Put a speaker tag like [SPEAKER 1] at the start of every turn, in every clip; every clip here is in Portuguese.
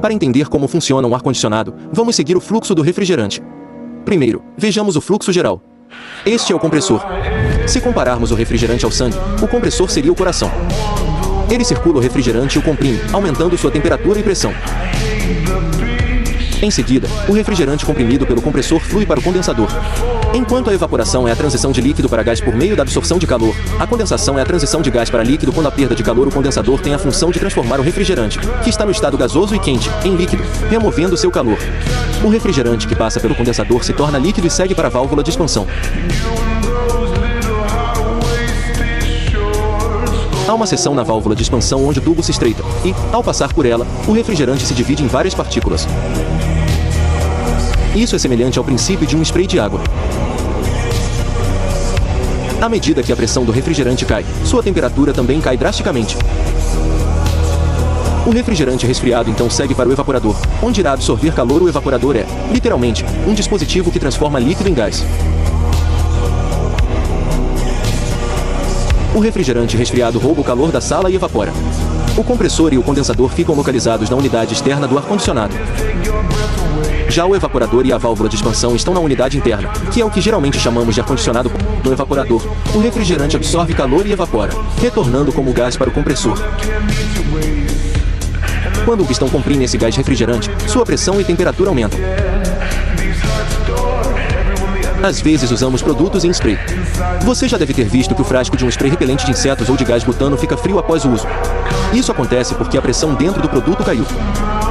[SPEAKER 1] Para entender como funciona um ar-condicionado, vamos seguir o fluxo do refrigerante. Primeiro, vejamos o fluxo geral. Este é o compressor. Se compararmos o refrigerante ao sangue, o compressor seria o coração. Ele circula o refrigerante e o comprime, aumentando sua temperatura e pressão. Em seguida, o refrigerante comprimido pelo compressor flui para o condensador. Enquanto a evaporação é a transição de líquido para gás por meio da absorção de calor, a condensação é a transição de gás para líquido. Quando a perda de calor, o condensador tem a função de transformar o refrigerante, que está no estado gasoso e quente, em líquido, removendo seu calor. O refrigerante que passa pelo condensador se torna líquido e segue para a válvula de expansão. Há uma seção na válvula de expansão onde o tubo se estreita, e, ao passar por ela, o refrigerante se divide em várias partículas. Isso é semelhante ao princípio de um spray de água. À medida que a pressão do refrigerante cai, sua temperatura também cai drasticamente. O refrigerante resfriado então segue para o evaporador, onde irá absorver calor. O evaporador é, literalmente, um dispositivo que transforma líquido em gás. O refrigerante resfriado rouba o calor da sala e evapora. O compressor e o condensador ficam localizados na unidade externa do ar-condicionado. Já o evaporador e a válvula de expansão estão na unidade interna, que é o que geralmente chamamos de ar-condicionado. No evaporador, o refrigerante absorve calor e evapora, retornando como gás para o compressor. Quando o pistão comprime esse gás refrigerante, sua pressão e temperatura aumentam. Às vezes usamos produtos em spray. Você já deve ter visto que o frasco de um spray repelente de insetos ou de gás butano fica frio após o uso. Isso acontece porque a pressão dentro do produto caiu.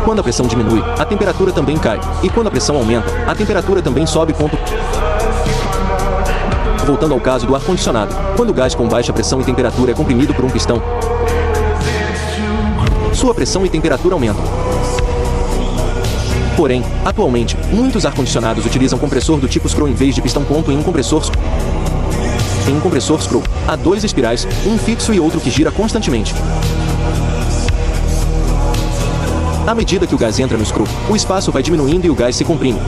[SPEAKER 1] Quando a pressão diminui, a temperatura também cai, e quando a pressão aumenta, a temperatura também sobe. Voltando ao caso do ar-condicionado, quando o gás com baixa pressão e temperatura é comprimido por um pistão, sua pressão e temperatura aumentam. Porém, atualmente, muitos ar-condicionados utilizam compressor do tipo screw em vez de pistão. Em um compressor screw, há dois espirais, um fixo e outro que gira constantemente. À medida que o gás entra no screw, o espaço vai diminuindo e o gás se comprime,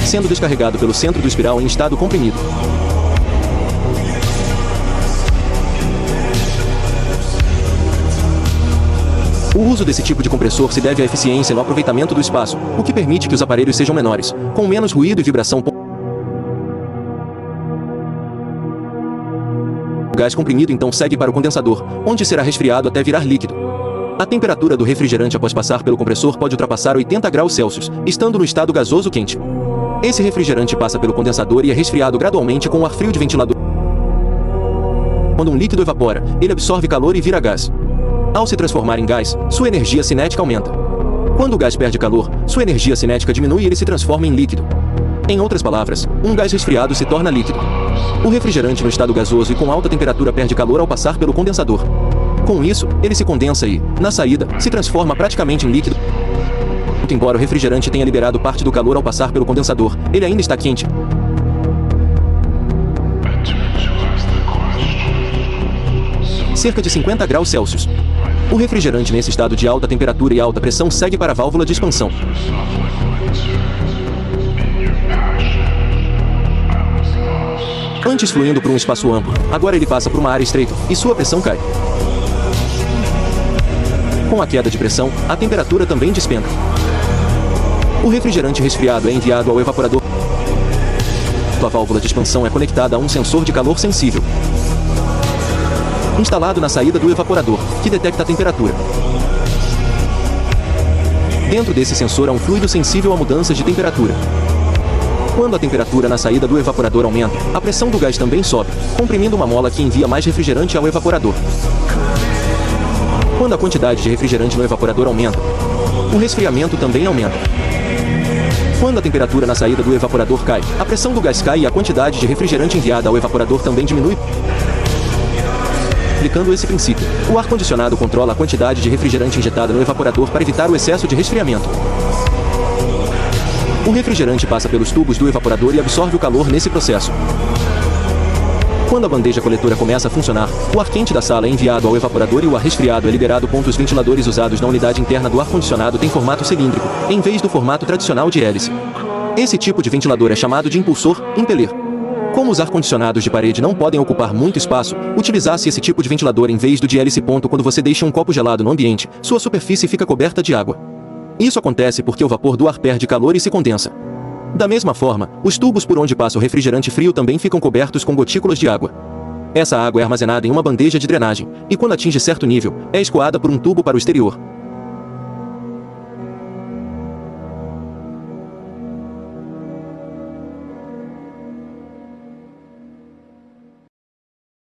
[SPEAKER 1] sendo descarregado pelo centro do espiral em estado comprimido. O uso desse tipo de compressor se deve à eficiência no aproveitamento do espaço, o que permite que os aparelhos sejam menores, com menos ruído e vibração. O gás comprimido então segue para o condensador, onde será resfriado até virar líquido. A temperatura do refrigerante após passar pelo compressor pode ultrapassar 80 graus Celsius, estando no estado gasoso quente. Esse refrigerante passa pelo condensador e é resfriado gradualmente com o ar frio de ventilador. Quando um líquido evapora, ele absorve calor e vira gás. Ao se transformar em gás, sua energia cinética aumenta. Quando o gás perde calor, sua energia cinética diminui e ele se transforma em líquido. Em outras palavras, um gás resfriado se torna líquido. O refrigerante no estado gasoso e com alta temperatura perde calor ao passar pelo condensador. Com isso, ele se condensa e, na saída, se transforma praticamente em líquido. Embora o refrigerante tenha liberado parte do calor ao passar pelo condensador, ele ainda está quente. Cerca de 50 graus Celsius. O refrigerante nesse estado de alta temperatura e alta pressão segue para a válvula de expansão. Antes fluindo por um espaço amplo, agora ele passa por uma área estreita, e sua pressão cai. Com a queda de pressão, a temperatura também despenca. O refrigerante resfriado é enviado ao evaporador. A válvula de expansão é conectada a um sensor de calor sensível, instalado na saída do evaporador, que detecta a temperatura. Dentro desse sensor há um fluido sensível a mudanças de temperatura. Quando a temperatura na saída do evaporador aumenta, a pressão do gás também sobe, comprimindo uma mola que envia mais refrigerante ao evaporador. Quando a quantidade de refrigerante no evaporador aumenta, o resfriamento também aumenta. Quando a temperatura na saída do evaporador cai, a pressão do gás cai e a quantidade de refrigerante enviada ao evaporador também diminui. Aplicando esse princípio, o ar-condicionado controla a quantidade de refrigerante injetada no evaporador para evitar o excesso de resfriamento. O refrigerante passa pelos tubos do evaporador e absorve o calor nesse processo. Quando a bandeja coletora começa a funcionar, o ar quente da sala é enviado ao evaporador e o ar resfriado é liberado. Os ventiladores usados na unidade interna do ar-condicionado têm formato cilíndrico, em vez do formato tradicional de hélice. Esse tipo de ventilador é chamado de impulsor, impeller. Como os ar-condicionados de parede não podem ocupar muito espaço, utilizasse esse tipo de ventilador em vez do de hélice. Quando você deixa um copo gelado no ambiente, sua superfície fica coberta de água. Isso acontece porque o vapor do ar perde calor e se condensa. Da mesma forma, os tubos por onde passa o refrigerante frio também ficam cobertos com gotículas de água. Essa água é armazenada em uma bandeja de drenagem, e quando atinge certo nível, é escoada por um tubo para o exterior.